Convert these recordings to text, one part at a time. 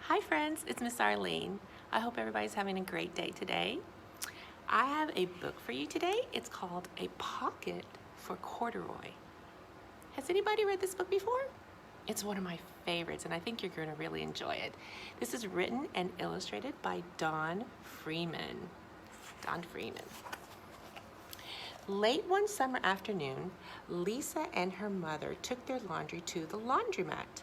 Hi friends, it's Miss Arlene. I hope everybody's having a great day today. I have a book for you today. It's called A Pocket for Corduroy. Has anybody read this book before? It's one of my favorites and I think you're going to really enjoy it. This is written and illustrated by Don Freeman. Don Freeman. Late one summer afternoon, Lisa and her mother took their laundry to the laundromat.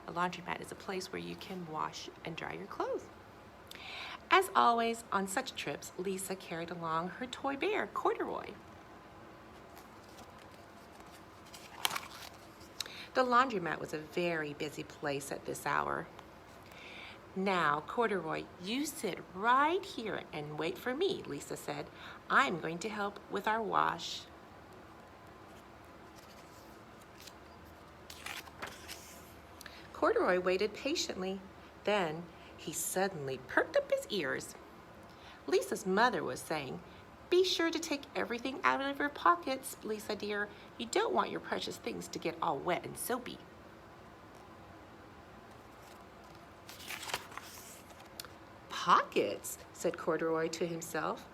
A laundromat is a place where you can wash and dry your clothes. As always, on such trips, Lisa carried along her toy bear, Corduroy. The laundromat was a very busy place at this hour. Now, Corduroy, you sit right here and wait for me, Lisa said. I'm going to help with our wash. Corduroy waited patiently. Then he suddenly perked up his ears. Lisa's mother was saying, "Be sure to take everything out of your pockets, Lisa dear. You don't want your precious things to get all wet and soapy." "Pockets," said Corduroy to himself.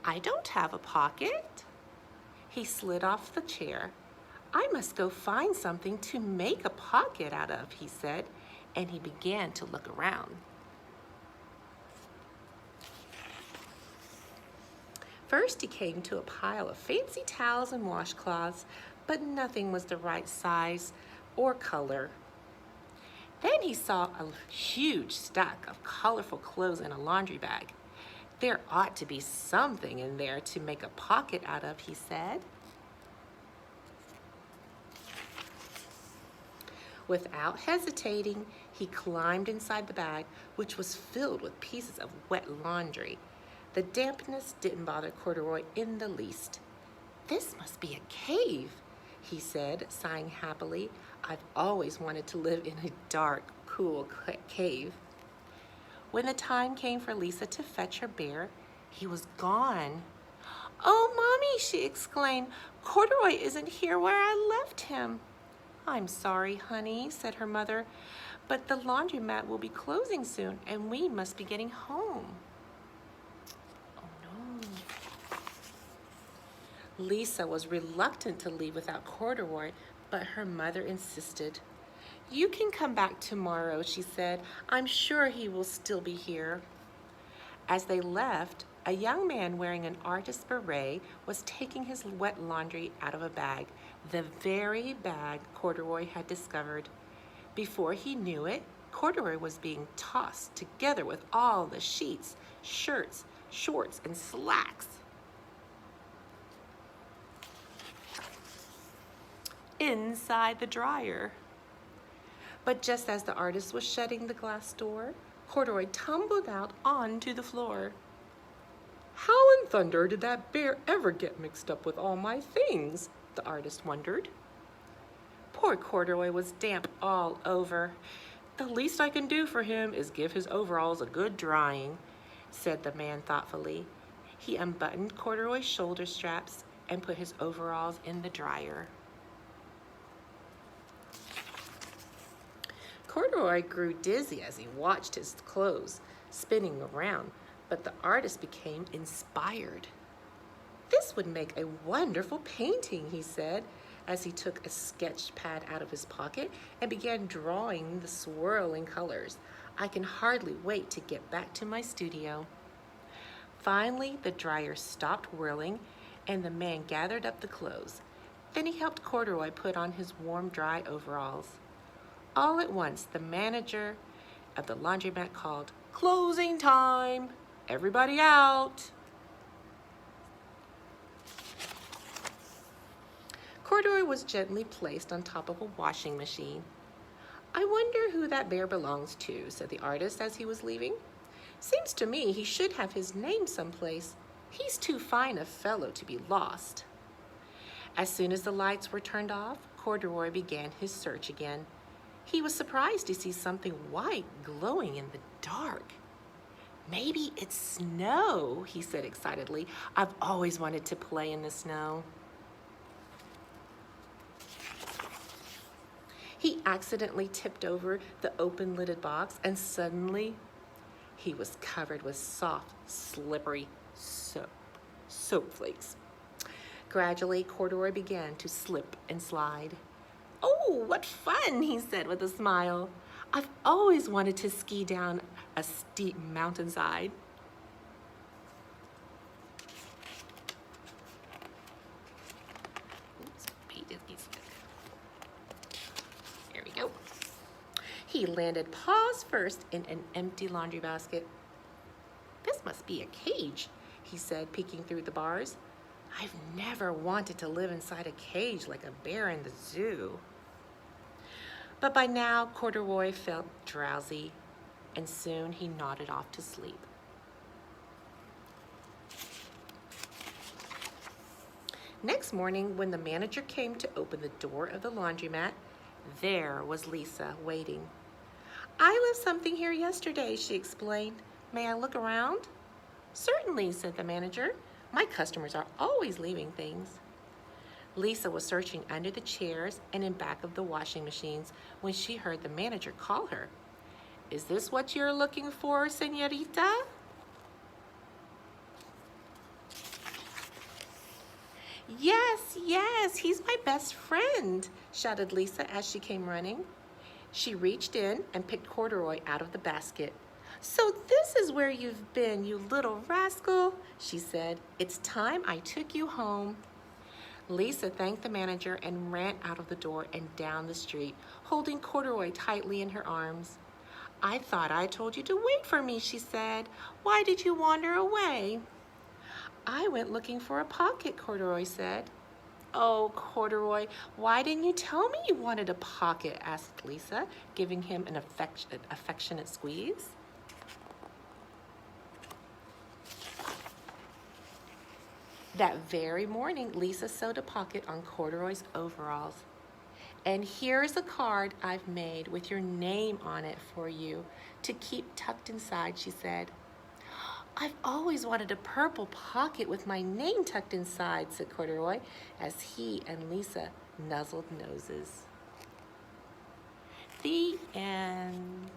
"I don't have a pocket." He slid off the chair. "I must go find something to make a pocket out of," he said, and he began to look around. First, he came to a pile of fancy towels and washcloths, but nothing was the right size or color. Then he saw a huge stack of colorful clothes in a laundry bag. "There ought to be something in there to make a pocket out of," he said. Without hesitating, he climbed inside the bag, which was filled with pieces of wet laundry. The dampness didn't bother Corduroy in the least. "This must be a cave," he said, sighing happily. "I've always wanted to live in a dark, cool cave." When the time came for Lisa to fetch her bear, he was gone. "Oh, Mommy," she exclaimed, "Corduroy isn't here where I left him." "I'm sorry, honey," said her mother, "but the laundromat will be closing soon and we must be getting home." Oh no. Lisa was reluctant to leave without Corduroy, but her mother insisted. "You can come back tomorrow," she said. "I'm sure he will still be here." As they left, a young man wearing an artist's beret was taking his wet laundry out of a bag, the very bag Corduroy had discovered. Before he knew it, Corduroy was being tossed together with all the sheets, shirts, shorts, and slacks. Inside the dryer. But just as the artist was shutting the glass door, Corduroy tumbled out onto the floor. "How in thunder did that bear ever get mixed up with all my things?" the artist wondered. Poor Corduroy was damp all over. "The least I can do for him is give his overalls a good drying," said the man thoughtfully. He unbuttoned Corduroy's shoulder straps and put his overalls in the dryer. Corduroy grew dizzy as he watched his clothes spinning around, but the artist became inspired. "This would make a wonderful painting," he said, as he took a sketch pad out of his pocket and began drawing the swirling colors. "I can hardly wait to get back to my studio." Finally, the dryer stopped whirling and the man gathered up the clothes. Then he helped Corduroy put on his warm, dry overalls. All at once, the manager of the laundromat called, "Closing time! Everybody out!" Corduroy was gently placed on top of a washing machine. "I wonder who that bear belongs to," said the artist as he was leaving. "Seems to me he should have his name someplace. He's too fine a fellow to be lost." As soon as the lights were turned off, Corduroy began his search again. He was surprised to see something white glowing in the dark. "Maybe it's snow," he said excitedly. "I've always wanted to play in the snow." He accidentally tipped over the open-lidded box, and suddenly he was covered with soft, slippery soap flakes. Gradually, Corduroy began to slip and slide. "Oh, what fun," he said with a smile. "I've always wanted to ski down a steep mountainside." Oops, there we go. He landed paws first in an empty laundry basket. "This must be a cage," he said, peeking through the bars. "I've never wanted to live inside a cage like a bear in the zoo." But by now, Corduroy felt drowsy, and soon he nodded off to sleep. Next morning, when the manager came to open the door of the laundromat, there was Lisa waiting. "I left something here yesterday," she explained. "May I look around?" "Certainly," said the manager. "My customers are always leaving things." Lisa was searching under the chairs and in back of the washing machines when she heard the manager call her. "Is this what you're looking for, señorita?" "Yes, yes, he's my best friend," shouted Lisa as she came running. She reached in and picked Corduroy out of the basket. "So this is where you've been, you little rascal," she said. "It's time I took you home." Lisa thanked the manager and ran out of the door and down the street, holding Corduroy tightly in her arms. "I thought I told you to wait for me," she said. "Why did you wander away?" "I went looking for a pocket," Corduroy said. "Oh, Corduroy, why didn't you tell me you wanted a pocket?" asked Lisa, giving him an affectionate squeeze. That very morning, Lisa sewed a pocket on Corduroy's overalls. "And here's a card I've made with your name on it for you to keep tucked inside," she said. "I've always wanted a purple pocket with my name tucked inside," said Corduroy, as he and Lisa nuzzled noses. The end.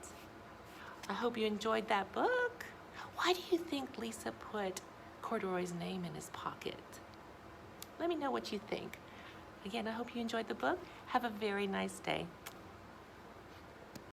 I hope you enjoyed that book. Why do you think Lisa put Corduroy's name in his pocket? Let me know what you think. Again, I hope you enjoyed the book. Have a very nice day.